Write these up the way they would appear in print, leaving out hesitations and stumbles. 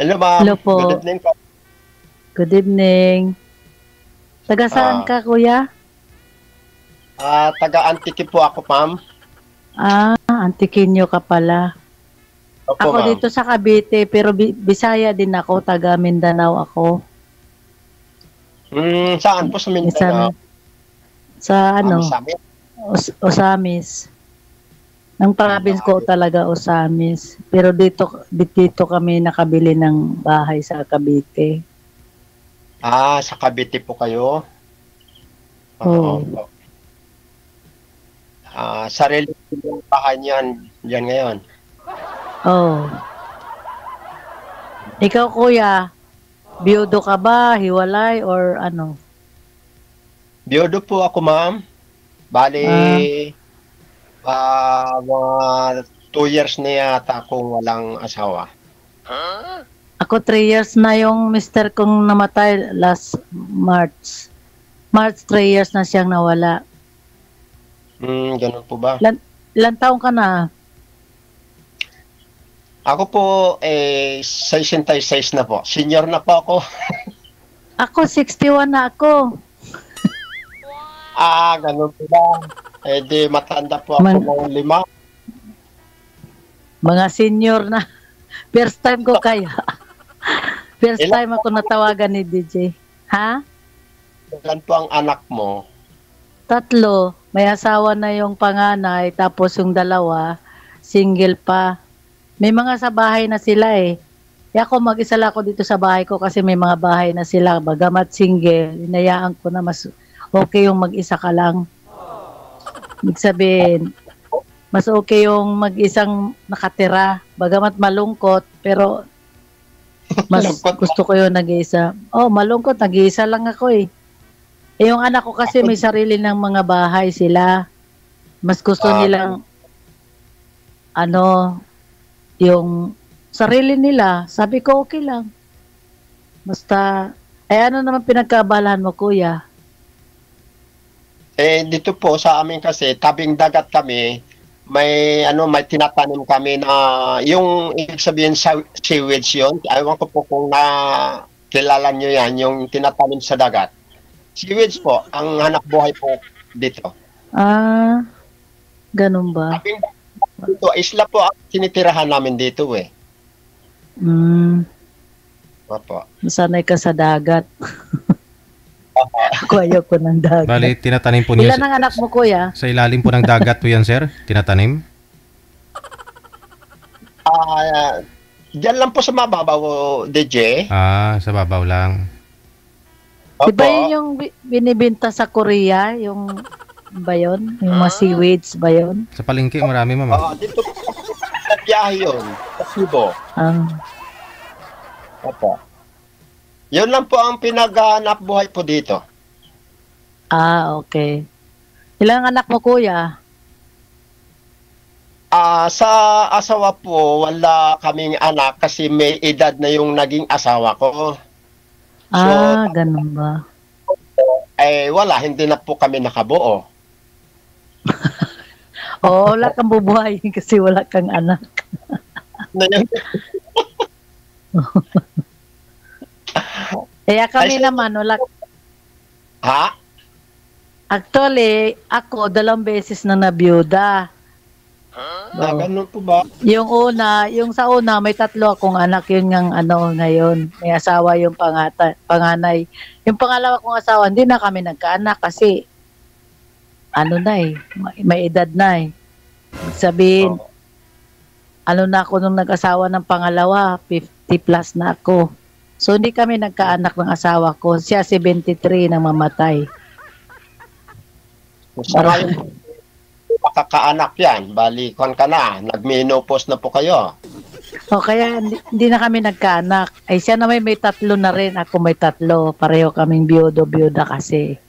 Hello, ma'am. Hello po. Good evening po. Good evening. Taga saan Ah, ka, kuya? taga-Antique po ako, ma'am. Antiquinyo ka pala. Opo, Ako ma'am. dito sa Cavite, pero Bisaya din ako, taga Mindanao ako. Saan po sa Mindanao? Misan, sa ano, Misamis? Osamis. Ang province ko talaga Osamis. Pero dito kami nakabili ng bahay sa Cavite. Sa Cavite po kayo? Oo. Oh, Po. Sarili po yung bahay niyan, diyan ngayon. oh. Ikaw, kuya, biyudo ka ba, hiwalay, or ano? Biyodo po ako, ma'am. Bali, Ah, mga 2 years na yata akong walang asawa. Ako 3 years na yung mister kong namatay last March. March 3 years na siyang nawala. Ganun po ba? Ilan taong ka na? Ako po, 66 na po. Senior na po ako. Ako 61 na ako. Ganun po ba? Di matanda po ako ng 5. Mga senior na. First time ko kaya. First Ilan time ako natawagan ni DJ. Ha? Ilan po ang anak mo? 3. May asawa na yung panganay, tapos yung dalawa, single pa. May mga sa bahay na sila eh. Kaya ako mag-isa lang ako dito sa bahay ko kasi may mga bahay na sila. Bagamat single, inayaan ko na mas okay yung mag-isa ka lang. Ibig sabihin, mas okay yung mag-isang nakatira. Bagamat malungkot, pero mas Malungkot gusto ko yung nag-iisa. Oh, malungkot, nag-iisa lang ako eh. Eh, yung anak ko kasi may sarili ng mga bahay sila. Mas gusto nilang, yung sarili nila. Sabi ko, okay lang. Basta, ano naman pinagkabalahan mo, kuya? Dito po sa amin kasi, tabing dagat kami, may tinatanim kami na, yung ibig sabihin seaweeds yun. Ewan ko po kung kilala nyo yan, yung tinatanim sa dagat. Seaweeds po, ang hanap buhay po dito. Ganun ba? Tabing dito, isla po ang tinitirahan namin dito eh. Opo. Masanay ka sa dagat. Ako ayoko ng dagat. Bali, tinatanim po niya Ilan ang anak mo, kuya? sa ilalim po ng dagat po yan, sir? Tinatanim? Diyan lang po sa mababaw, DJ. Sa babaw lang. Opo. Diba yun yung binibinta sa Korea? Yung ba yun? Yung mga seaweeds ba yun? Sa palengke, marami, mama. Dito po sa biyahe yun. Sa Cebu. Opo. Yun lang po ang pinaghanap buhay po dito. Okay. Ilang anak mo, kuya? Sa asawa po, wala kaming anak kasi may edad na yung naging asawa ko. Ganun ba? Wala, hindi na po kami nakabuo. Wala kang bubuhayin kasi wala kang anak. Kaya kami naman, wala. Ha? Actually, ako 2 beses na nabiyuda. Ganun po ba? Yung sa una, may 3 akong anak, yun ng ngayon. May asawa yung panganay. Yung pangalawa kong asawa, hindi na kami nagkaanak kasi may edad na eh. Sabihin, na ako nung nag-asawa ng pangalawa, 50 plus na ako. So, hindi kami nagkaanak ng asawa ko. Siya 73 nang mamatay. Sa ngayon, makakaanak yan. Bali, kung ka na, nag-menopause na po kayo. Kaya hindi na kami nagkaanak. Ay, siya naman may 3 na rin. Ako may 3. Pareho kaming biyuda kasi.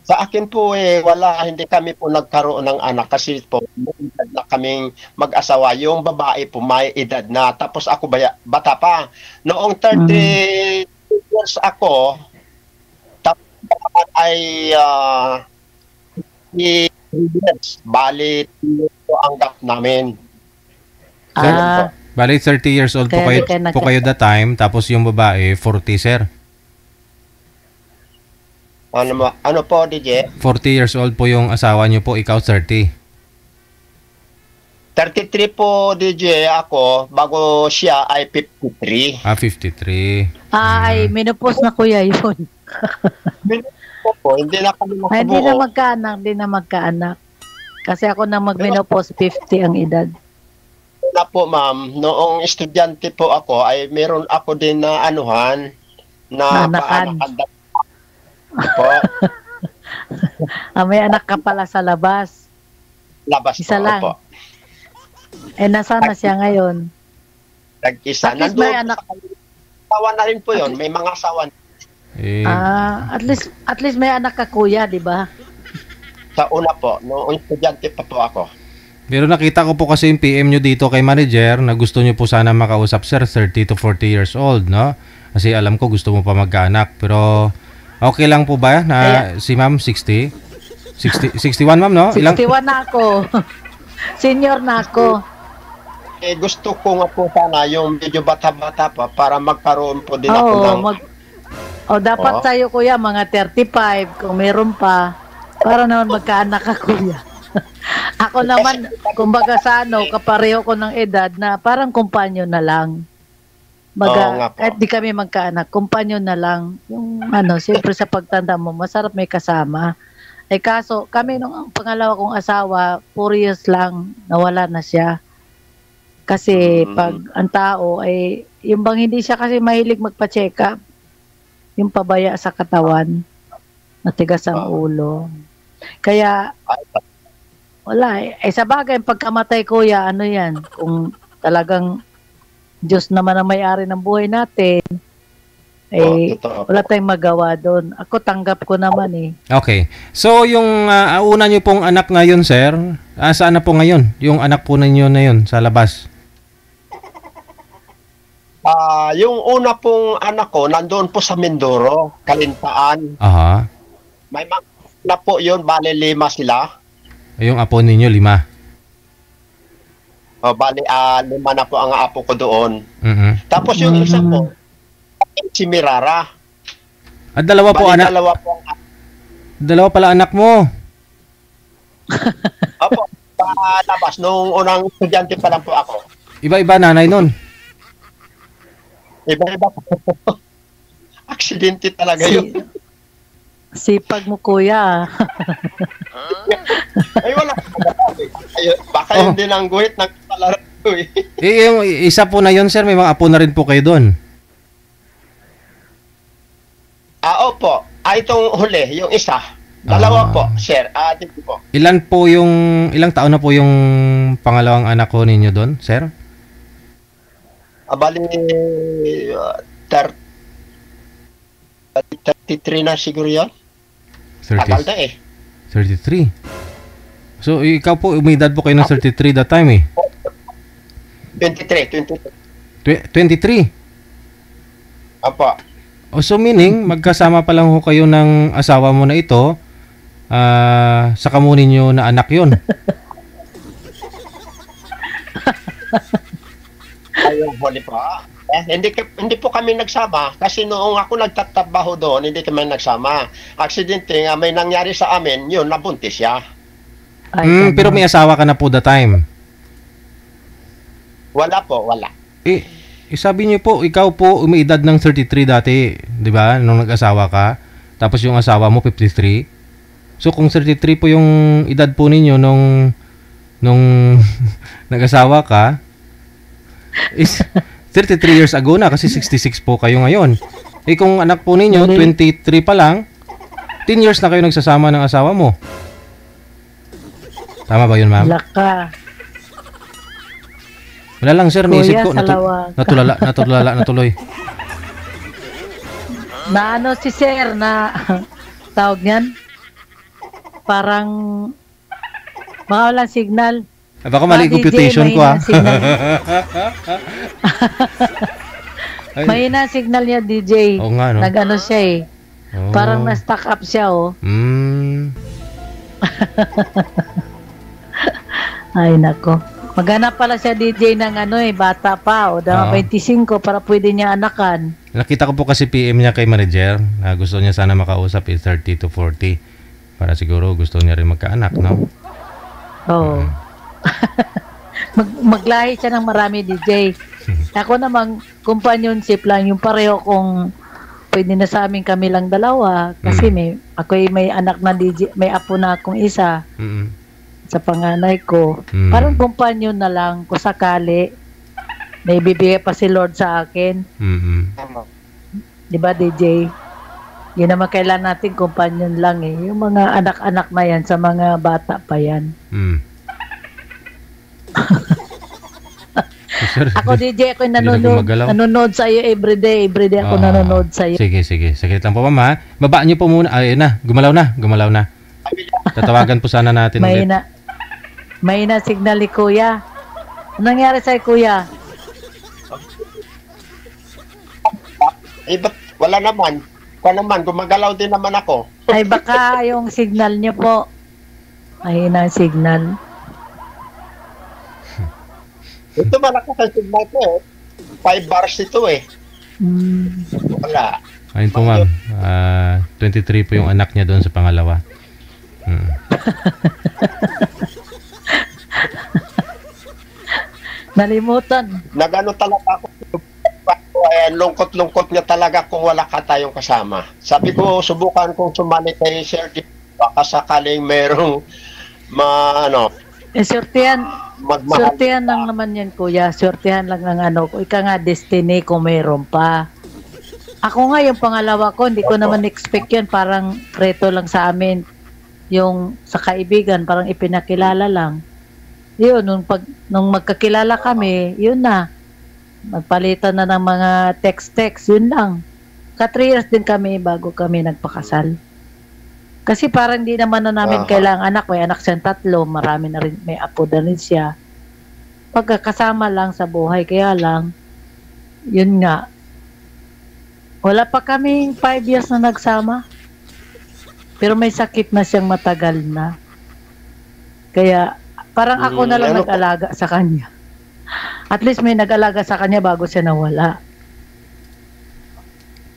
Sa akin po wala, hindi kami po nagkaroon ng anak kasi po may edad na kaming mag-asawa. Yung babae po may edad na, tapos ako bata pa. Noong 30 years ako, tapos ay years, bali po ang gap namin. Bali, 30 years old Kaya di kayo po kayo that time, tapos yung babae, 40, sir. Ano po, DJ? 40 years old po yung asawa niyo po, ikaw 30. 33 po, DJ, ako, bago siya ay 53. 53. Ay, menopause na kuya yun. Po, hindi na kami Ay, hindi na makabuo. hindi na magkaanak. Kasi ako na mag-menopause, 50 ang edad. Na po, ma'am, noong estudyante po ako, ay meron ako din na anuhan, na Naanakan. paanakan po, May anak ka pala sa labas. labas Isa po, lang. opo. Nasaan na siya ngayon? Nag-isa. At least may Nandun anak. sa asawa na rin po yun. May mga asawa Eh, At least may anak ka kuya, di ba? sa una po. Noong estudyante pa po ako. pero nakita ko po kasi yung PM nyo dito kay manager na gusto nyo po sana makausap, sir, 30 to 40 years old, no? Kasi alam ko gusto mo pa magkaanak. Pero okay lang po ba na si ma'am 60? 61, ma'am, no? 61 na ako. Senior na ako. Gusto ko nga po sana yung medyo bata-bata pa para magkaroon po din ako ng... Dapat Oo. sa'yo kuya, mga 35, kung meron pa. Para naman magkaanak ka kuya. Ako naman, kumbaga sa kapareho ko ng edad na parang kumpanyo na lang. Oo nga po. Kahit di kami magkaanak, kumpanyo na lang. Yung siyempre sa pagtanda mo, masarap may kasama. Kaso, kami nung pangalawa kong asawa, 4 years lang, nawala na siya. Kasi pag ang tao ay, yung bang hindi siya kasi mahilig magpa-check up, yung pabaya sa katawan, matigas ang ulo. Kaya, wala sa bagay, pagkamatay kuya, ano yan, kung talagang Diyos naman ang may-ari ng buhay natin, totoo. wala tayong magawa doon. Ako tanggap ko naman Okay. So, yung una nyo pong anak ngayon, sir, saan na po ngayon? Yung anak po ninyo na yun, sa labas? Yung una pong anak ko, nandoon po sa Mindoro, Kalintaan. Aha. May mga na po yun, bali 5 sila. Yung apo ninyo, 5. Bali 5 na po ang apo ko doon. Mhm. Tapos yung isa po, si Mirara. At dalawa po Bali anak. dalawa po ang Dalawa pala anak mo. Opo, labas. Nung unang estudyante pa lang po ako. Iba-iba nanay nun. Iba-iba po. Aksidente talaga yun. Sipag mo kuya. Ay, wala. Baka yun din ang guhit ng palaro ko eh. Yung isa po na yun, sir, may mga apo na rin po kayo doon. Opo. Itong huli, yung isa. Dalawa po, sir. Dito po. Ilang taon na po yung pangalawang anak ko ninyo doon, sir? Bali, 33 na siguro yun. Tagal na eh. 33. So, ikaw po, umidad po kayo ng 33 that time eh. 23. 23. Opo. So, meaning, magkasama pa lang ho kayo ng asawa mo na ito, sa kamunin nyo na anak yon. Ayun, huli po. Hindi po kami nagsama kasi noong ako nagtatrabaho doon, hindi kami nagsama. Aksidente nga may nangyari sa amin, yun, nabuntis siya. Pero may asawa ka na po that time. Wala po, wala. Sabi niyo po, ikaw po umiidad ng 33 dati, di ba? Nung nag-asawa ka. Tapos yung asawa mo 53. So kung 33 po yung edad po ninyo nung nag-asawa ka, is 33 years ago na kasi 66 po kayo ngayon. Kung anak po ninyo 23 pa lang, 10 years na kayo nagsasama ng asawa mo. Tama ba yun, ma'am? Laka. Wala lang, sir, naisip ko, Kuya, natulala natuloy. Na ano si sir na tawag niyan? Parang walang signal. Baka mali DJ, computation ko, ha? Mahina signal niya, DJ. Oo nga, no? Nag-ano siya eh. Oh. Parang na-stuck up siya, oh. Mm. Ay, nako. Maghanap pala siya DJ ng bata pa o Oo. 25 para pwede niya anakan. Nakita ko po kasi PM niya kay manager na gusto niya sana makausap is 30 to 40. Para siguro gusto niya rin magkaanak, no? Oo. Maglahi siya ng marami DJ. Ako namang companionship lang yung pareho kung pwede na sa amin kami lang dalawa kasi may anak na DJ, may apo na akong isa Mm. sa panganay ko. Parang companion na lang kung sakali may bibigay pa si Lord sa akin. Mm. Di ba DJ? Yun naman kailan natin companion lang eh. Yung mga anak-anak na yan sa mga bata pa yan. Mm. Sir, Ako DJ, ako Hindi na gumagalaw. nanonood sa iyo everyday. Everyday ako nanonood sa iyo. Sige. Saglit lang po, ma'am, ha? Babaan niyo po muna. Ayun na. Gumalaw na. Tatawagan po sana natin ulit. May na signal ni Kuya. Anong nangyari sa'yo, Kuya? Ba't wala naman? Gumagalaw din naman ako. Ay baka yung signal niyo po. Mahina ang signal. Ito malakas ang signal ko eh. 5 bars ito eh. Wala. Ayun po, ma'am. 23 po yung anak niya doon sa pangalawa. Nalimutan. Nagano talaga ako. Lungkot-lungkot nga talaga kung wala ka tayong kasama. Sabi ko, subukan kong sumali kay Sir G. Baka sakaling merong Sortihan magmahal. lang naman yan, Kuya. Sortihan lang ng ko. Ika nga, destiny kung mayroon pa. Ako nga, yung pangalawa ko, hindi ko naman expect yan. Parang preto lang sa amin. Yung sa kaibigan, parang ipinakilala lang. Yun, nung magkakilala kami, yun na. Magpalitan na ng mga text-text, yun lang. 3 years din kami bago kami nagpakasal. Kasi parang di naman na namin kailangan anak. May anak siyang 3, marami na rin, may apo na rin siya. Pagkakasama lang sa buhay, kaya lang, yun nga. Wala pa kaming 5 years na nagsama. Pero may sakit na siyang matagal na. Kaya, parang ako na lang nag-alaga sa kanya. At least may nag-alaga sa kanya bago siya nawala.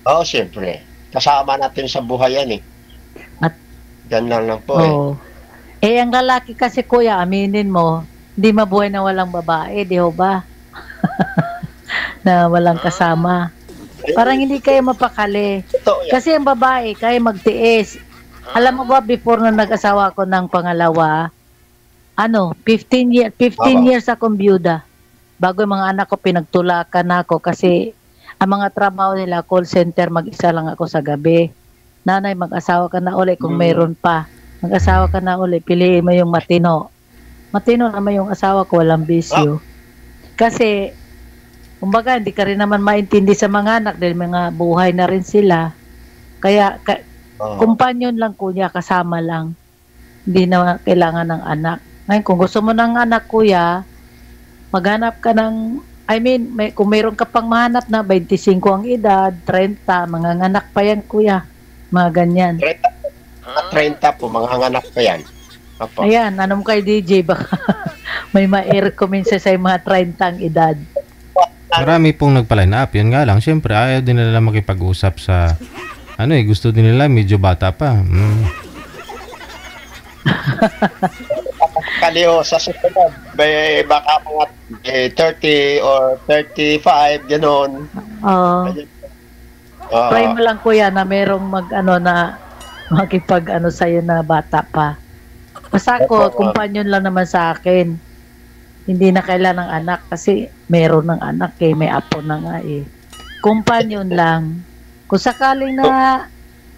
Oo, siyempre. Kasama natin sa buhay yan eh. At Ganun lang po eh. Ang lalaki kasi, Kuya, aminin mo, hindi mabuhay na walang babae, di ho ba? Na walang kasama. Parang hindi kayo mapakali. Ito, yan. Kasi ang babae, kaya magtiis. Alam mo ba, before na nag-asawa ko ng pangalawa, 15 years akong byuda. Bago yung mga anak ko, pinagtulakan ako kasi ang mga trabaho nila, call center, mag-isa lang ako sa gabi. Nanay, mag-asawa ka na uli kung mayroon pa. Mag-asawa ka na uli, piliin mo yung matino. Matino naman yung asawa ko, walang bisyo. Kasi, kumbaga, hindi ka rin naman maintindi sa mga anak dahil mga buhay na rin sila. Kaya, kumpanyon lang, Kuya, kasama lang. Hindi na kailangan ng anak. Ngayon, kung gusto mo ng anak, Kuya, maghanap ka ng, kung mayroon ka pang mahanap na 25 ang edad, 30, mga anak pa yan, Kuya. Mga ganyan. 30 po, mga anak pa yan. Apo. Ayan, anong kay DJ, baka may ma-recommend sa mga 30 ang edad. Marami pong nagpa-line up. Yun nga lang, syempre, ayaw din nila makipag-usap sa, gusto din nila, medyo bata pa. Kaliho sa susunod. Baka mga 30 or 35, gano'n. Try mo lang, Kuya, na merong makipag sa'yo na bata pa. Basta ako, kumpanyon lang naman sa akin. Hindi na kailan ng anak kasi meron ng anak may apo na nga eh. Kumpanyon lang. Kung sakaling na,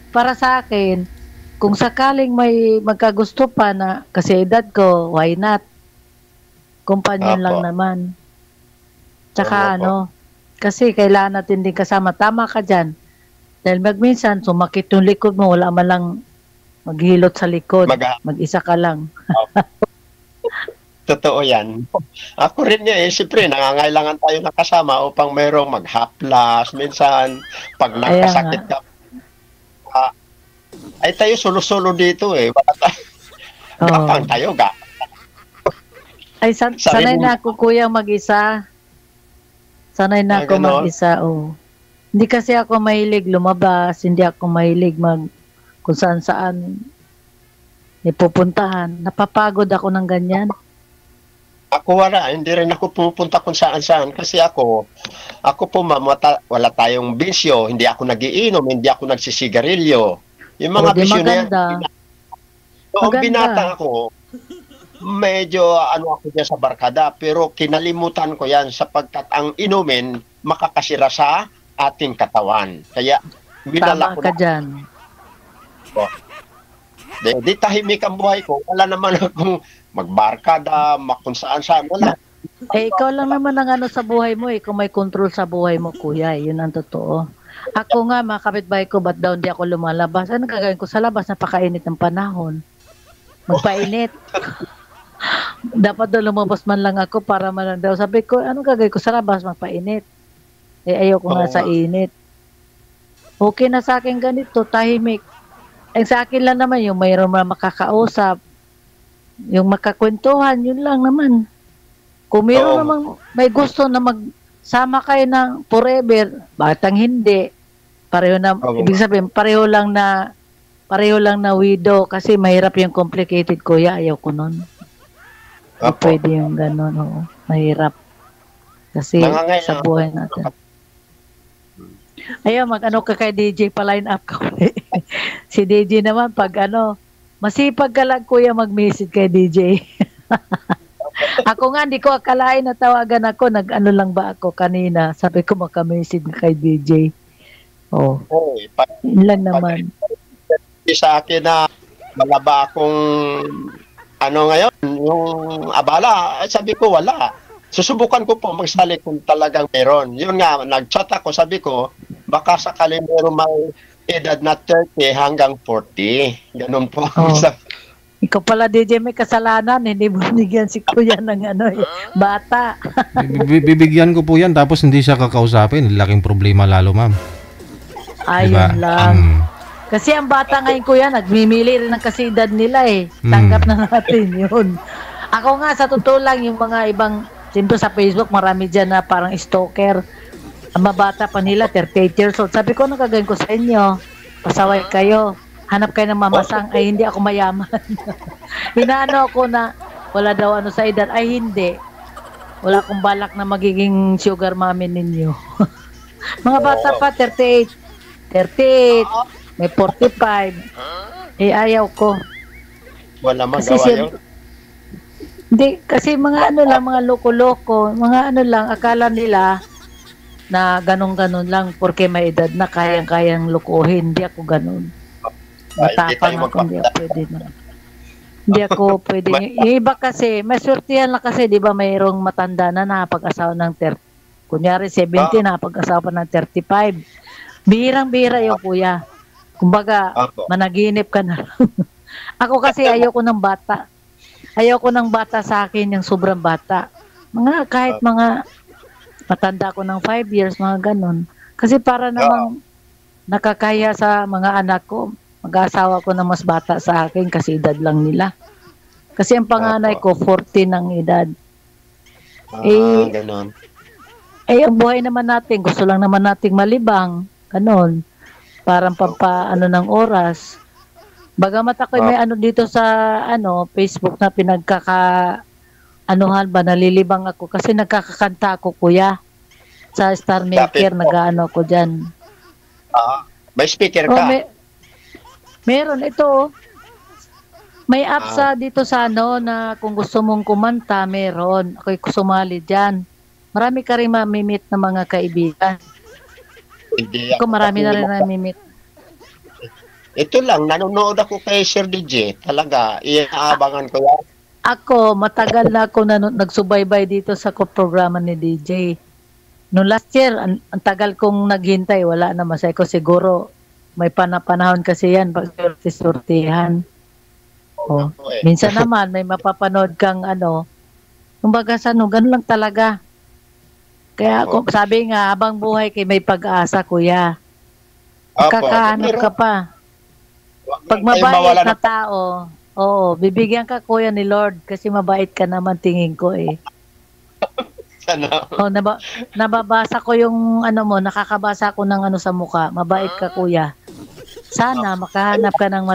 para sa akin, kung sakaling may magkagusto pa na, kasi edad ko, why not? Kumpanyon lang naman. Tsaka kasi kailangan natin din kasama. Tama ka dyan. Dahil magminsan, sumakit yung likod mo, wala man lang maghilot sa likod. Mag-isa ka lang. Totoo yan. Ako rin siyempre, nangangailangan tayo ng kasama upang mayroong maghaplas. Minsan, pag nakasakit ka, ay tayo solo-solo dito eh. Gapang tayo, Ay, Sabi sanay mo, na ako kuya mag-isa. Sanay na ako ganon. mag-isa, oh. Hindi kasi ako mahilig lumabas, hindi ako mahilig kung saan-saan pupuntahan. Napapagod ako ng ganyan. Ako wala, hindi rin ako pupunta kung saan-saan kasi ako po wala tayong bisyo, hindi ako nagiinom, hindi ako nagsisigarilyo. Yung O, mga di bisyo na yan, maganda. noong Maganda. binata ako, medyo ano ako dyan sa barkada, pero kinalimutan ko yan sapagkat ang inumin makakasira sa ating katawan. Kaya winala Tama ko ka na. dyan. Di tahimik ang buhay ko. Wala naman akong magbarkada, kung saan-saan. Wala. Eh, ikaw lang naman ang ano sa buhay mo eh. Kung may control sa buhay mo, kuya. Yun ang totoo. Ako nga, mga kapitbahay ko, ba't daw hindi ako lumalabas? Ano gagawin ko sa labas? Napakainit ng panahon. Magpainit. Dapat daw lumabas man lang ako para man daw. Sabi ko, ano gagawin ko sa labas? Magpainit. Eh, ayoko nga Oo sa nga. init. Okay na sa akin ganito, tahimik. Eh, sa akin lang naman, yung mayroon na makakausap, yung makakwentuhan, yun lang naman. Kung mayroon Oo. namang may gusto na magsama kayo ng forever, bakit ang hindi? Pareho na, Oo. ibig sabihin, pareho lang na widow kasi mahirap yung complicated, kuya. Ayaw ko nun. Hindi Opo. pwede yung gano'n, oo. Mahirap. Kasi Nangangailangan. sa buhay natin. Ayaw, mag-ano ka kay DJ, pa-line up ka ulit. Si DJ naman, pag masipag ka lang, kuya, mag-message kay DJ. Ako nga, hindi ko akalain na tawagan ako. Nag-ano lang ba ako kanina? Sabi ko, maka-message kay DJ. Oh, Okay. yun lang naman. Sa akin na malaba akong ngayon, yung abala, sabi ko wala. Susubukan ko po magsali kung talagang meron. Yun nga, nag-chat ako, sabi ko, baka sakali meron may edad na 30 hanggang 40. Ganun po. Oh. Ikaw pala, DJ, may kasalanan. Hindi mo binigyan si kuya ng bata. Bibigyan ko po yan tapos hindi siya kakausapin. Laking problema lalo, ma'am. Ayun lang. Mm. Kasi ang bata ngayon, kuya, nagmimili rin ng kasidad nila eh. Tanggap na natin yun. Ako nga, sa totoo lang, yung mga ibang, siyempre sa Facebook, marami dyan na parang stalker. Ang mabata pa nila, 38 years old. Sabi ko, ano gagawin ko sa inyo? Pasaway kayo. Hanap kayo ng mamasang, ay hindi ako mayaman. Hinaano ako na wala daw sa edad, ay hindi. Wala akong balak na magiging sugar mommy ninyo. Mga bata pa, 38, may 45. Eh, ayaw ko. Wala Kasi magawa yun. Hindi, kasi mga mga loko-loko, mga lang, akala nila na ganun-ganun lang, porque may edad na kayang-kayang lokohin. Hindi ako ganun. Matapang ako, hindi ako pwede na. Hindi ako pwede. Yung iba kasi, may swertihan lang kasi, di ba, mayroong matanda na nakapag-asawa ng 30. Kunyari, 70, nakapag-asawa pa ng 35. Bihirang-bihira yung kuya. Kumbaga, managinip ka na lang. Ako kasi ayoko ng bata. Ayoko ng bata sa akin, yung sobrang bata. Kahit mga matanda ko ng 5 years, mga ganun. Kasi para namang nakakaya sa mga anak ko, mag-asawa ko na mas bata sa akin kasi edad lang nila. Kasi ang panganay ko, 40 ng edad. Ganun. Ang buhay naman natin, gusto lang naman nating malibang. Ganun. Parang ng oras. Bagamat ako may dito sa Facebook na nalilibang ako kasi nagkakakanta ako, kuya. Sa Star Maker, nag-ano ko dyan. May speaker ka? Meron. Ito, may app dito sa na kung gusto mong kumanta, meron. Ako'y sumali dyan. Marami ka rin mamimit na mga kaibigan. Hindi Ako marami na rin namimit. Ito lang, nanonood ako kay Sir DJ. Talaga, iaabangan ko yan. Ako, matagal na ako nagsubaybay dito sa programa ni DJ. No last year, ang tagal kong naghintay, wala na masay ko siguro. May panahon kasi yan, pag sortihan. Minsan naman, may mapapanood kang kumbaga ganun lang talaga. Kaya sabi nga, habang buhay kay may pag-asa, kuya. Kakahanap ka pa. Pag mabait na tao, Oo, bibigyan ka kuya ni Lord kasi mabait ka naman tingin ko eh. Sana. Oh, nababasa ko yung ano mo, nakakabasa ko ng ano sa mukha. Mabait ka kuya. Sana makahanap ka ng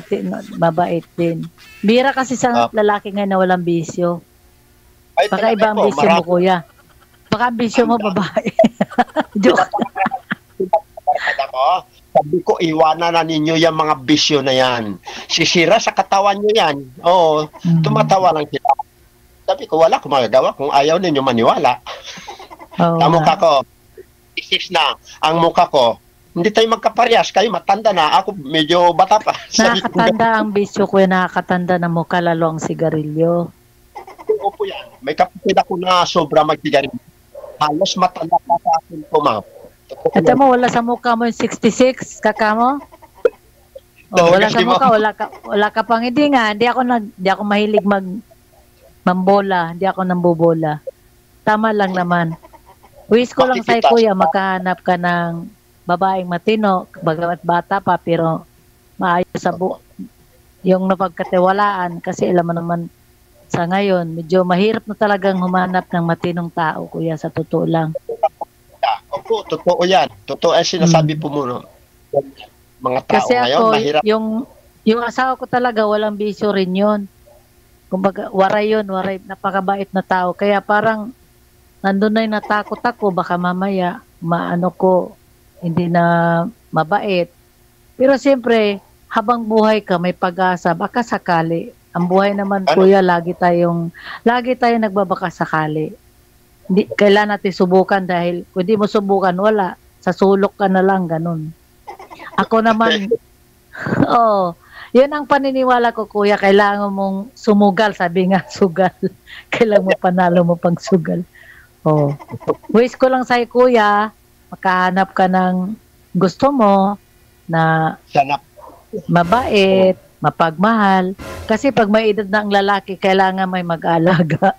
mabait din. Bira kasi sa lalaki ngayon na walang bisyo. Ay, Baka talaga iba ang po, bisyo mo marami. kuya. Baka ang bisyo mo babae. Joke. Barkada ko, sabi ko, iwanan na ninyo yung mga bisyo na yan. Sisira sa katawan nyo yan. Oo, tumatawa lang sila. Sabi ko, wala akong magagawa kung ayaw ninyo maniwala. Oo Ang mukha nga. ko, isis na. Ang mukha ko, hindi tayo magkaparehas. Kayo matanda na. Ako medyo bata pa. Sabi ko, Nakakatanda ang bisyo kuya, nakakatanda na mukha lalo ang sigarilyo. opo yan. May kapatid ako na sobra magsigarin. Halos matanda pa sa akin po, ma'am. Ito mo, wala sa mukha mo yung 66, kaka mo? Oh, wala Talaga, sa di mo? mukha, wala ka pang hindi nga, hindi ako mahilig mambola, hindi ako nambobola. Tama lang naman. Wish ko lang sa'yo Makikita kuya, sa- makahanap ka ng babaeng matino, bagamat bata pa, pero maayos sa yung napagkatiwalaan, kasi alam mo naman, sa ngayon, medyo mahirap na talagang humanap ng matinong tao, kuya, sa totoo lang. Opo, totoo yan. Totoo ay sinasabi po mo. No? Mga tao Kasi ngayon, ako, mahirap. yung asawa ko talaga, walang bisyo rin yun. Kumbaga, waray yun, waray, napakabait na tao. Kaya parang, nandun na yung natakot ako, baka mamaya, maano ko, hindi na mabait. Pero siyempre, habang buhay ka, may pag-asa, baka sakali. Ang buhay naman, Ano? kuya, lagi tayong nagbabaka sakali. Hindi, kailan natin subukan dahil kung di mo subukan, wala. Sa sulok ka na lang, ganun. Ako naman, oo. Yun ang paniniwala ko, kuya. Kailangan mong sumugal. Sabi nga, sugal. Kailangan mo panalo mo pang sugal. Oh. Wish ko lang sa'yo, kuya, makahanap ka ng gusto mo na Sana. mabait, mapagmahal. Kasi pag may edad na ang lalaki, kailangan may mag-alaga.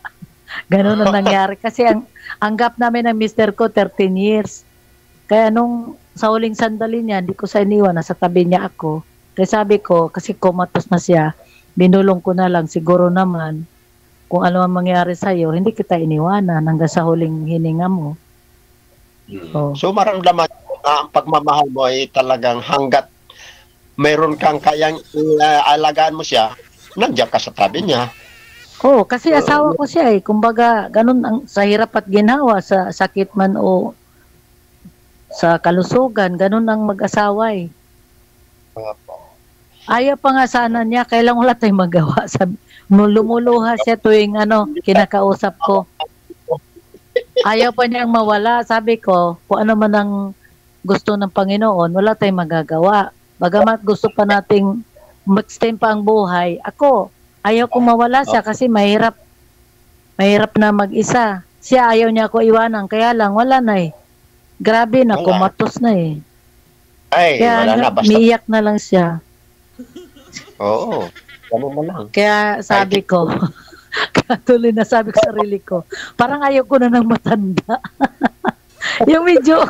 Ganun ang nangyari. Kasi ang gap namin ng mister ko, 13 years. Kaya nung sa huling sandali niya, hindi ko sa iniwan, nasa tabi niya ako. Kaya sabi ko, kasi kumatos na siya, binulong ko na lang, siguro naman, kung ano ang mangyari sa'yo, hindi kita iniwanan hanggang sa huling hininga mo. Oh. So maramdaman na ang pagmamahal mo ay talagang hanggat mayroon kang kayang alagaan mo siya, nandiyan ka sa tabi niya. Oo, kasi asawa ko siya eh. Kumbaga, ganun ang sa hirap at ginawa, sa sakit man o sa kalusugan, ganun ang mag-asawa eh. Ayaw pa nga sana niya, kailang wala tayong magawa. Sabi, lumuluha siya tuwing kinakausap ko. Ayaw pa niyang mawala. Sabi ko, kung ano man ang gusto ng Panginoon, wala tayong magagawa. Bagamat gusto pa nating mag-extend pa ang buhay, ako, ayaw kong mawala siya kasi mahirap na mag-isa. Siya ayaw niya ako iwanan, kaya lang wala na eh. Grabe na, Wala. kumatos na eh. Ay, Kaya wala na. Basta. umiiyak na lang siya. Oo. Ganun na lang. Kaya sabi ko, tuloy na sabi ko sa sarili ko, parang ayaw ko na ng matanda. Yung medyo,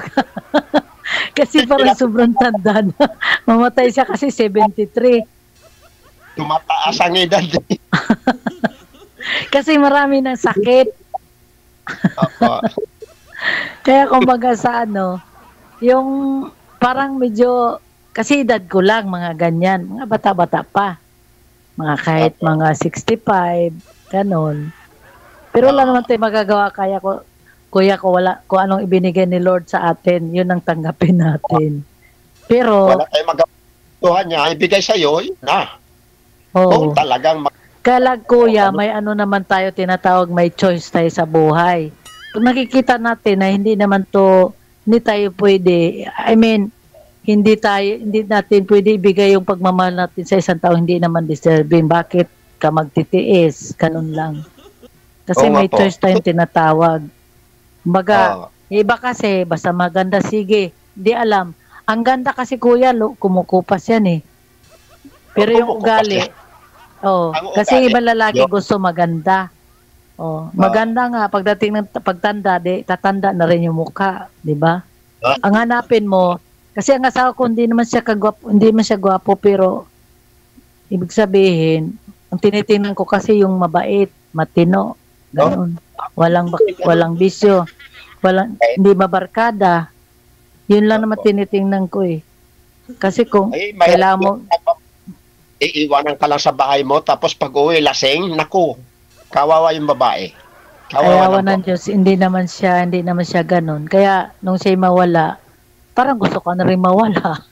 kasi parang sobrang tanda na. Mamatay siya kasi 73. Tumataas ang edad. Kasi marami ng sakit. Opo. Kaya kumbaga sa yung parang medyo, kasi edad ko lang, mga ganyan, mga bata-bata pa. Mga kahit mga 65, ganon. Pero wala naman tayo magagawa, kaya ko, kuya ko, wala, kung anong ibinigay ni Lord sa atin, yun ang tanggapin natin. Pero, Wala tayong magawa niya. Ibigay sa'yo, yun na. oh, Kung talagang kaya lang kuya, may naman tayo tinatawag, may choice tayo sa buhay. Kung nakikita natin na hindi tayo pwede, I mean, hindi natin pwede ibigay yung pagmamahal natin sa isang tao, hindi naman deserving. Bakit ka magtitiis? Ganun lang. Kasi Oo nga may po. choice tayong tinatawag. Kumbaga, iba kasi, basta maganda, sige. Hindi alam. Ang ganda kasi kuya, kumukupas yan eh. Pero yung Kumukupas ugali, yan. Ang kasi ugali, ibang lalaki yung- gusto maganda. Maganda nga, pagdating ng pagtanda, tatanda na rin yung mukha, di ba? Ang hanapin mo, kasi ang asawa ko hindi naman siya gwapo, pero ibig sabihin, Ang tinitingnan ko kasi yung mabait, matino, ganoon. Walang bisyo, hindi mabarkada. Yun lang naman tinitingnan ko eh. Kasi kung Ay, kailangan mo, iiwanan ka lang sa bahay mo, tapos pag uwi, lasing, naku, kawawa yung babae. kawawa Kawawa ng Diyos, hindi naman siya ganun. Kaya nung siya'y mawala, parang gusto ko na rin mawala.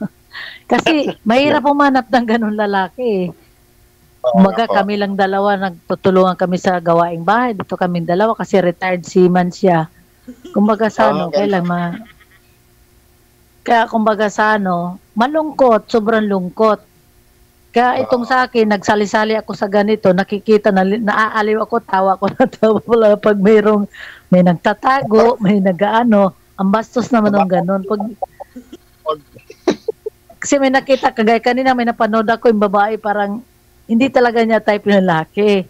Kasi mahirap umanap ng ganun lalaki eh. Umaga kami lang dalawa, nagtutulungan kami sa gawaing bahay. Dito kaming dalawa kasi retired seaman siya. Kumbaga sa kaya kumbaga sa malungkot, sobrang lungkot. Kaya itong sa akin, nagsali-sali ako sa ganito, nakikita na naaaliw ako, tawa ko na tawa pala pag may nagtatago, may nagaano, ang bastos naman ng ganun. Kasi may nakita, kagaya kanina may napanood ako yung babae, parang hindi talaga niya type ng lalaki.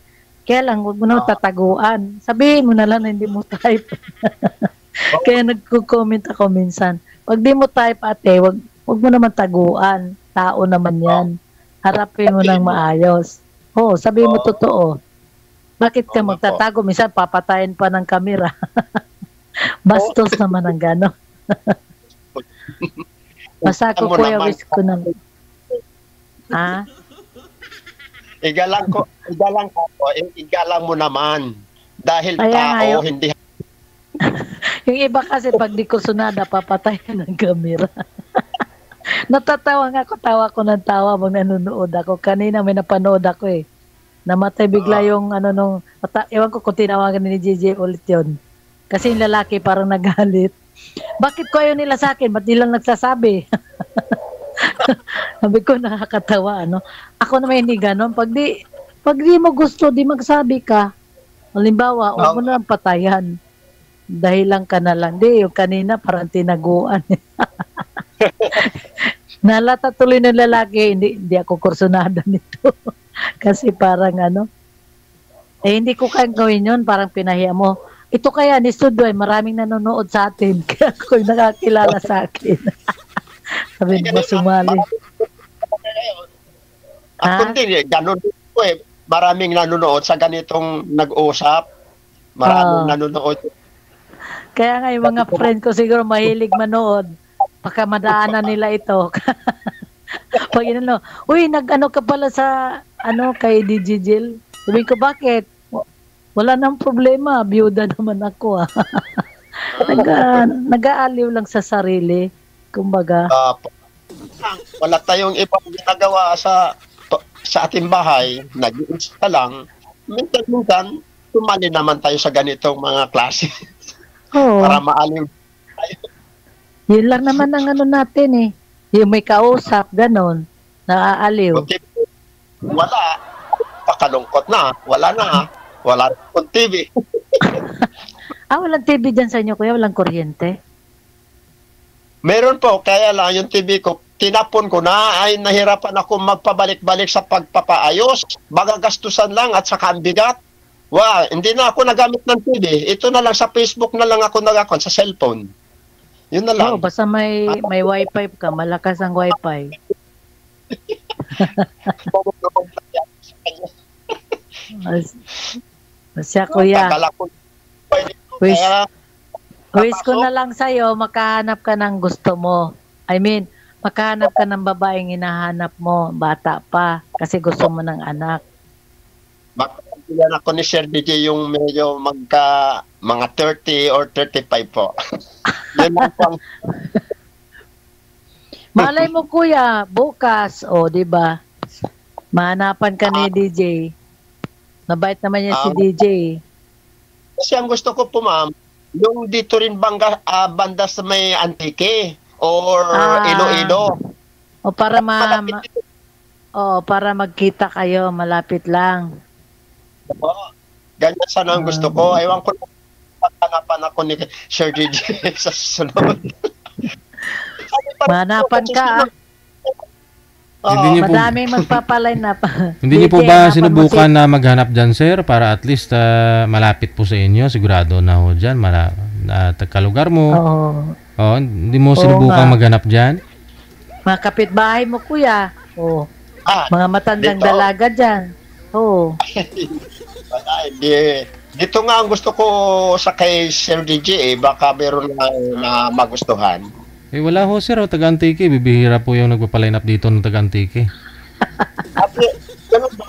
Kaya lang, huwag mo na tataguan. Sabihin mo na lang na hindi mo type. Kaya nagko-comment ako minsan. Pag di mo type ate, wag mo naman taguan. Tao naman yan. Harapin mo ng maayos. Sabihin mo totoo. Bakit ka magtatago? Minsan papatayin pa ng kamera. Bastos naman ang gano'n. Basta ko kuya, wish ko na. Ha? Igalang mo naman. Dahil Kaya tao, hindi. Yung iba kasi pag di ko sunada, papatayan ng kamera. Natatawa nga ako, tawa ko ng tawa pag nanonood ako. Kanina may napanood ako eh. Namatay bigla yung ewan ko kung tinawagan ni JJ ulit yun. Kasi yung lalaki parang nagalit. Bakit ko ayaw nila sa akin? Ba't di lang nagsasabi? Sabi ko, nakakatawa, Ako naman hindi ganon. Pag di mo gusto, di magsabi ka. Halimbawa, huwag mo na lang patayan. Dahilan ka na lang. Di, yung kanina parang tinaguan. Nalata tuloy ng lalaki, hindi ako kursunada nito. Kasi parang hindi ko kayang gawin yun, parang pinahiya mo. Ito kaya ni Studoy, maraming nanonood sa atin. Kaya ako'y nakakilala sa akin. Sabi mo, sumali. Ako din ganun po eh. Maraming nanonood sa ganitong nag-usap. Maraming nanonood. Kaya nga yung mga friend ko siguro mahilig manood. Baka madaanan nila ito. Pag uy, nag-ano ka pala sa, kay DJ Jill. Sabihin ko, bakit? Wala nang problema, byuda naman ako. Nag-aaliw lang sa sarili. Kumbaga. Wala tayong ibang ginagawa sa ating bahay. Nag-iinsta lang. Minsan, tumali naman tayo sa ganitong mga klase. Para maaliw tayo. Yun lang naman ang natin eh. Yung may kausap, ganon. Naaaliw. Okay. Wala. Pakalungkot na. Wala na. Wala na TV. Walang TV dyan sa inyo, kuya? Walang kuryente? Meron po. Kaya lang yung TV ko, tinapon ko na. Ay nahirapan ako magpabalik-balik sa pagpapaayos. Magagastusan lang at saka ang bigat. Hindi na ako nagamit ng TV. Ito na lang sa Facebook na lang ako nag-account sa cellphone. Yun na lang. Basta may wifi ka, malakas ang wifi. Masya kuya. Wish ko na lang sa'yo, makahanap ka ng gusto mo. I mean, makahanap ka ng babaeng hinahanap mo, bata pa, kasi gusto mo ng anak. Yan ako ni Sir DJ yung medyo mga 30 or 35 po. Yun lang po. Malay mo kuya, bukas, di ba? Mahanapan ka ni DJ. Mabait naman yan si DJ. Kasi ang gusto ko po ma'am, yung dito rin banda sa may Antique or Iloilo. Para magkita kayo, malapit lang. Ganyan sana ang gusto ko. Ewan ko pagkanapan ako ni Sir DJ sa susunod. Manapan ka. Madaming magpapalay na pa. Hindi niyo po ba sinubukan na maghanap dyan, sir? Para at least malapit po sa inyo. Sigurado na ho dyan. Kalugar mo. Hindi mo sinubukan maghanap dyan? Mga kapitbahay mo, kuya. Mga matandang dalaga dyan. Oo. Wala, hindi. Dito nga ang gusto ko sa kay Sir DJ baka meron na magustuhan. Wala ho sir, taga Antique. Bibihira po yung nagpapaline up dito ng taga Antique. Sabi, ganun ba?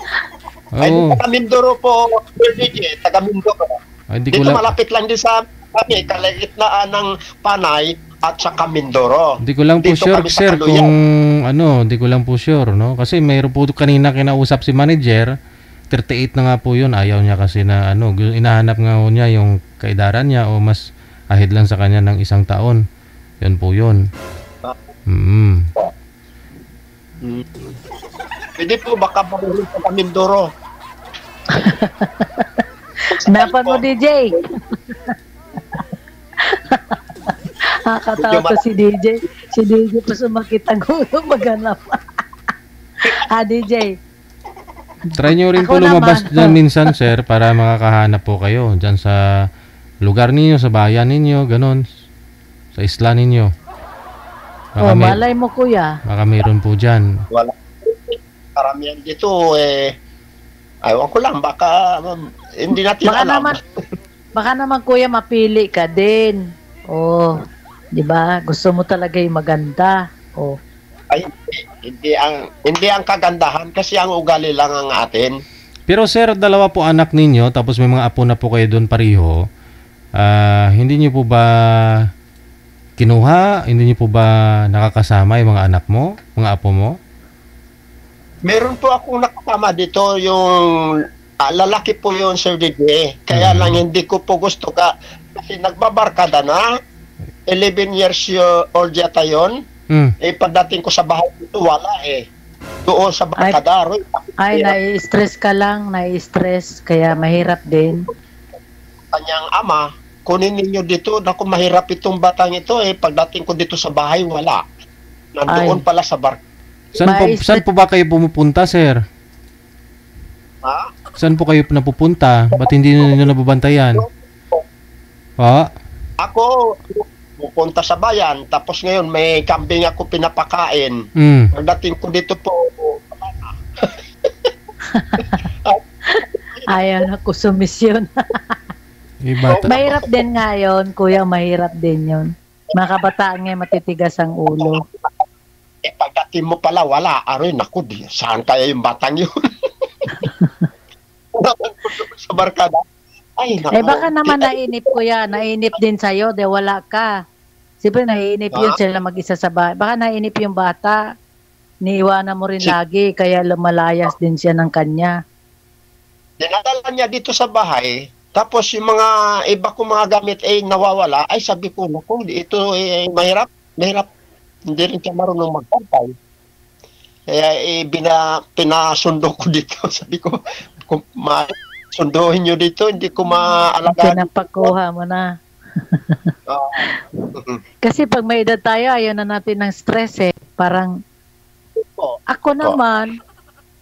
Ay, taga Mindoro po, Sir DJ, taga Mindoro. Ay, Dito malapit lang din sa kami, kalagitnaan ng Panay at saka Mindoro. Hindi ko lang po Dito sure kami sa sir Kaluyan. kung hindi ko lang po sure, no? Kasi mayroon po kanina kinausap si manager, 38 na nga po yun, ayaw niya kasi na inahanap nga ho niya yung kaedaran niya o mas ahid lang sa kanya ng 1 taon. Yan po yun. Pwede po baka baguhin sa Mindoro. Napan mo, DJ. Nakakatawa to si DJ. Si DJ pa sumakit ang ulo maghanap. DJ. Try nyo rin Ako po lumabas naman. dyan minsan sir para makakahanap po kayo dyan sa lugar ninyo, sa bayan ninyo, ganun. Sa isla ninyo. Malay mo kuya. Baka mayroon po dyan. Wala. Karamihan dito ayaw ko lang baka hindi natin alam. Baka naman kuya mapili ka din. Oh, 'di ba? Gusto mo talaga 'yung maganda. Oh. Ay, hindi ang kagandahan kasi ang ugali lang ang atin. Pero sir, 2 po anak ninyo tapos may mga apo na po kayo doon pareho. Hindi niyo po ba kinuha? Hindi niyo po ba nakakasama 'yung mga anak mo, mga apo mo? Meron po akong nakasama dito yung lalaki po yun, Sir DJ. Kaya lang hindi ko po gusto kasi nagbabarkada na. 11 years old yata yun. Pagdating ko sa bahay dito, wala doon sa barkada. Ay, nai-stress ka lang, nai-stress. Kaya mahirap din. Kanyang ama, kunin ninyo dito. Naku, mahirap itong batang ito Pagdating ko dito sa bahay, wala. Nandoon pala sa barkada. Saan po ba kayo pumupunta, sir? Ha? Saan po kayo napupunta? Ba't hindi ninyo nababantayan? Ako, pupunta sa bayan. Tapos ngayon, may kambing ako pinapakain. Pagdating ko dito po, ayaw na ko sumisyon. Mahirap din nga yun, kuya, mahirap din yun. Mga kabataan nga matitigas ang ulo. Pagdating mo pala, wala. Aroy, naku, saan kaya yung batang yun? Sa barkada. Ay, naku. Baka naman nainip kuya, nainip din sa'yo, de wala ka. Siyempre, nainip yun sila mag-isa sa bahay. Baka nainip yung bata. Niiwanan mo rin lagi, kaya lumalayas din siya ng kanya. Dinadala niya dito sa bahay, tapos yung mga iba kong mga gamit nawawala, sabi ko, naku, ito mahirap. Hindi rin siya marunong magpantay. Kaya pinasundo ko dito. Sabi ko, kung sunduhin nyo dito, hindi ko maalagaan. Pinapakuha mo na. Kasi pag may edad tayo, ayaw na natin ng stress Parang, ako naman,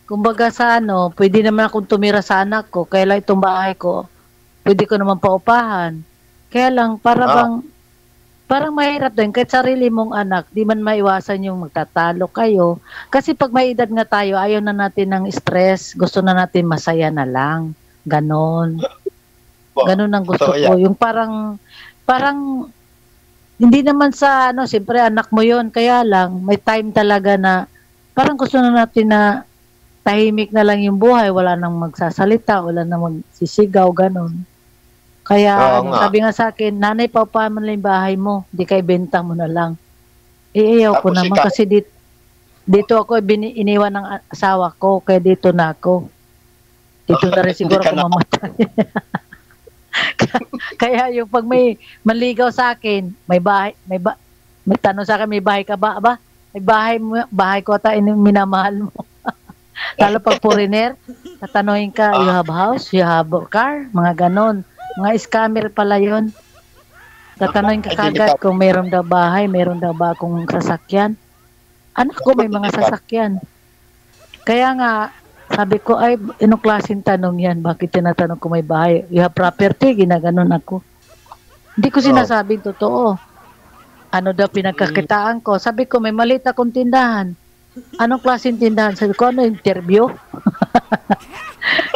kumbaga sa pwede naman akong tumira sa anak ko, kaya lang itong bahay ko, pwede ko naman paupahan. Kaya lang, parang mahirap din, kahit sarili mong anak, di man maiwasan yung magtatalo kayo. Kasi pag may edad nga tayo, ayaw na natin ng stress, gusto na natin masaya na lang. Ganon. Ganon ang gusto ko. Yung parang, hindi naman sa, siyempre anak mo yon, kaya lang, may time talaga na, parang gusto na natin na tahimik na lang yung buhay, wala nang magsasalita, wala nang magsisigaw, ganon. Kaya sabi nga sa akin, nanay, paupahan mo lang yung bahay mo, di kay benta mo na lang. Ayaw ko naman kasi dito ako iniwan ng asawa ko, kaya dito na ako. Dito na rin siguro ako mamatay. Kaya yung pag may maligaw sa akin, may tanong sa akin, may bahay ka ba? Aba, may bahay ko ata, minamahal mo. Lalo pag foreigner, tatanungin ka, you have house, you have car, mga ganon. Mga scammer pala yun. Tatanungin ka kagad kung mayroon daw bahay, mayroon daw ba akong sasakyan. Anak ko may mga sasakyan. Kaya nga, sabi ko, anong klaseng tanong yan? Bakit tinatanong ko may bahay? You have property? Ginaganon ako. Hindi ko sinasabing totoo. Ano daw pinagkakitaan ko? Sabi ko, may maliit akong tindahan. Anong klaseng tindahan? Sabi ko, interview?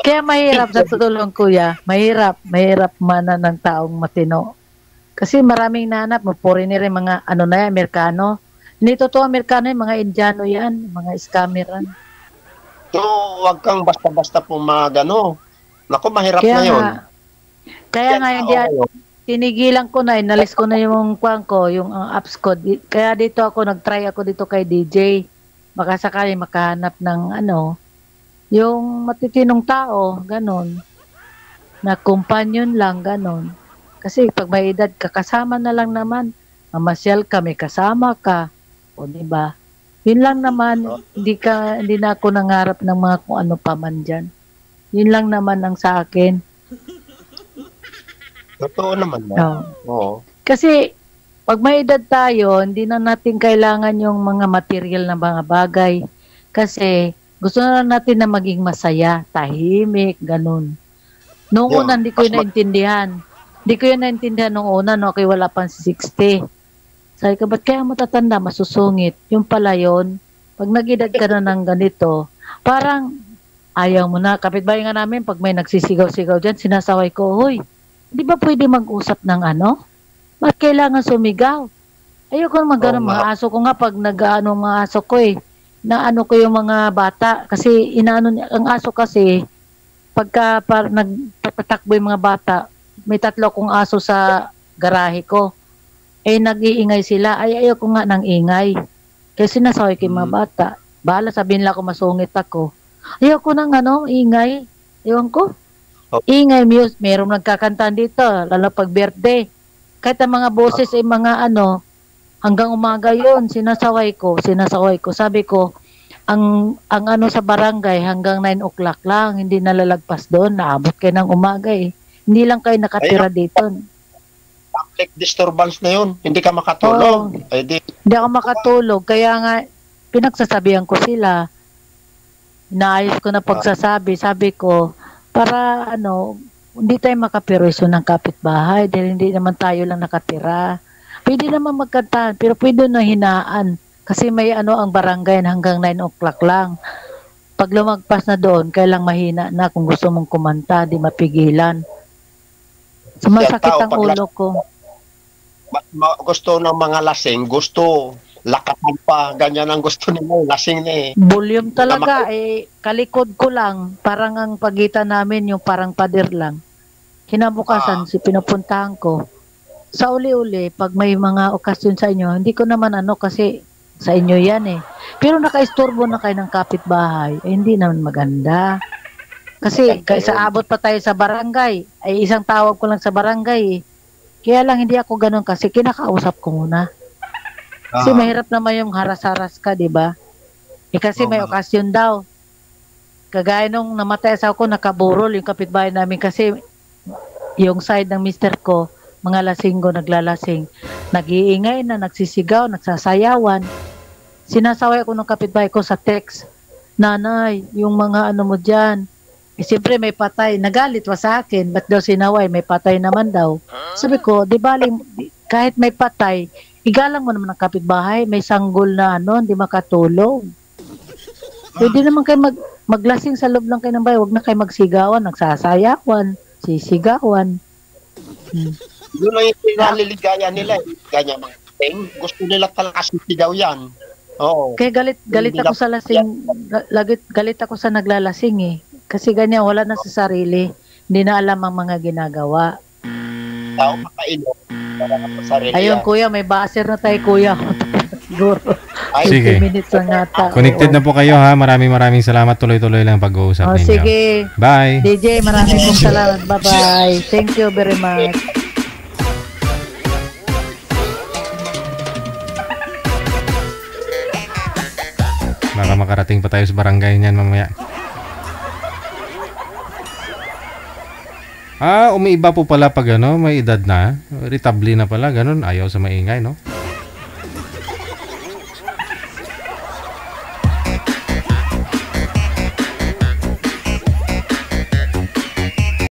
Kaya mahirap sa tutulong kuya. Mahirap mana ng taong matino. Kasi maraming nanap, foreigner rin mga ano na yan, Amerikano. Hindi totoo Amerikano yung mga Indiano yan, mga scammeran. So, wag kang basta-basta pumagano. Naku, mahirap Kaya na yun. Kaya nga hindi, tinigilan ko na, inalis ko na yung kwan ko, yung apps ko. Kaya dito nag-try ako dito kay DJ. Baka sakali makahanap ng ano, yung matitinong tao, ganon. Na companion lang, ganon. Kasi pag may edad ka, kasama na lang naman. Mamasyal ka, may kasama ka. O diba? Yun lang naman, hindi na ako nangarap ng mga kung ano pa man dyan. Yun lang naman ang sa akin. Totoo naman. Oo. Kasi, pag may edad tayo, hindi na natin kailangan yung mga material na mga bagay. Kasi, gusto na natin na maging masaya, tahimik, ganun. Noong una, hindi ko yun naintindihan. Hindi ko yun naintindihan noong una, no? Okay, wala pang 60. Sabi ko, ba't kaya matatanda, masusungit? Yung pala yun, pag nag-edad ka na ng ganito, parang ayaw mo na. Kapitbahay nga namin, pag may nagsisigaw-sigaw dyan, sinasaway ko, hoy, di ba pwede mag-usap ng ano? Ba't kailangan sumigaw? Ayoko naman ganun, mga aso ko nga, pag nag-ano mga aso ko naano ko yung mga bata, kasi inaano ang aso kasi, pagka nagpatakbo yung mga bata, may 3 akong aso sa garahe ko. Nag-iingay sila. Ayoko nga ng ingay. Kasi sinasaway ko yung mga bata. Bahala, sabihin lang ako masungit ako. Ayoko ng ingay. Ewan ko. Ingay, music. Merong nagkakantaan dito. Lalo pag birthday. Kahit ang mga boses mga hanggang umaga yun, sinasaway ko. Sabi ko, ang sa barangay hanggang 9 o'clock lang. Hindi nalalagpas doon. Naabot kayo ng umaga Hindi lang kayo nakatira dito. Public disturbance na yun. Hindi ka makatulog. Hindi ako makatulog. Kaya nga, pinagsasabihan ko sila. Inaayos ko na pagsasabi. Sabi ko, para hindi tayo makaperwisyo ng kapitbahay dahil hindi naman tayo lang nakatira. Pwede naman magkantahan, pero pwede na hinaan. Kasi may ang barangay hanggang 9 o'clock lang. Pag lumagpas na doon, kailang mahina na kung gusto mong kumanta, di mapigilan. Sumasakit ang ulo ko. Gusto ng mga lasing, gusto lakatan pa, ganyan ang gusto nila, lasing na Volume talaga, kalikod ko lang, parang ang pagitan namin yung parang pader lang. Kinabukasan, pinupuntahan ko. Sa uli-uli, pag may mga okasyon sa inyo, hindi ko naman kasi sa inyo yan Pero nakaistorbo na kayo ng kapitbahay, hindi naman maganda. Kasi sa abot pa tayo sa barangay, isang tawag ko lang sa barangay Kaya lang hindi ako ganun kasi kinakausap ko muna. Kasi mahirap naman yung haras-haras ka, di ba? Kasi may okasyon daw. Kagaya nung namatay asawa ko, nakaburol yung kapitbahay namin kasi yung side ng mister ko, mga lasinggo naglalasing. Nag-iingay na, nagsisigaw, nagsasayawan. Sinasaway ako ng kapitbahay ko sa text. Nanay, yung mga mo dyan, siyempre may patay. Nagalit pa sa akin. Ba't daw sinaway? May patay naman daw. Sabi ko, di bali, kahit may patay, igalang mo naman ang kapitbahay. May sanggol na hindi makatulog. Pwede naman kayo maglasing sa loob lang kayo ng bahay. Huwag na kayo magsigawan, nagsasayawan, sisigawan. Yun lang yung pinaliligaya nila. Ganyan mga thing. Gusto nila talaga sisigaw yan. Oo. Kaya galit ako sa lasing, galit ako sa naglalasing Kasi ganyan, wala na sa sarili. Hindi na alam ang mga ginagawa. Tao makainom. Ayun kuya, may baser na tayo kuya. Siguro. Sige. 50 minutes lang nata. Connected na po kayo ha. Maraming salamat. Tuloy-tuloy lang pag-uusap ninyo. Sige. Bye. DJ, maraming salamat. Bye-bye. Thank you very much. Baka makarating pa tayo sa barangay niyan mamaya. Umiiba po pala pag may edad na. Irritable na pala, ganun. Ayaw sa maingay, no?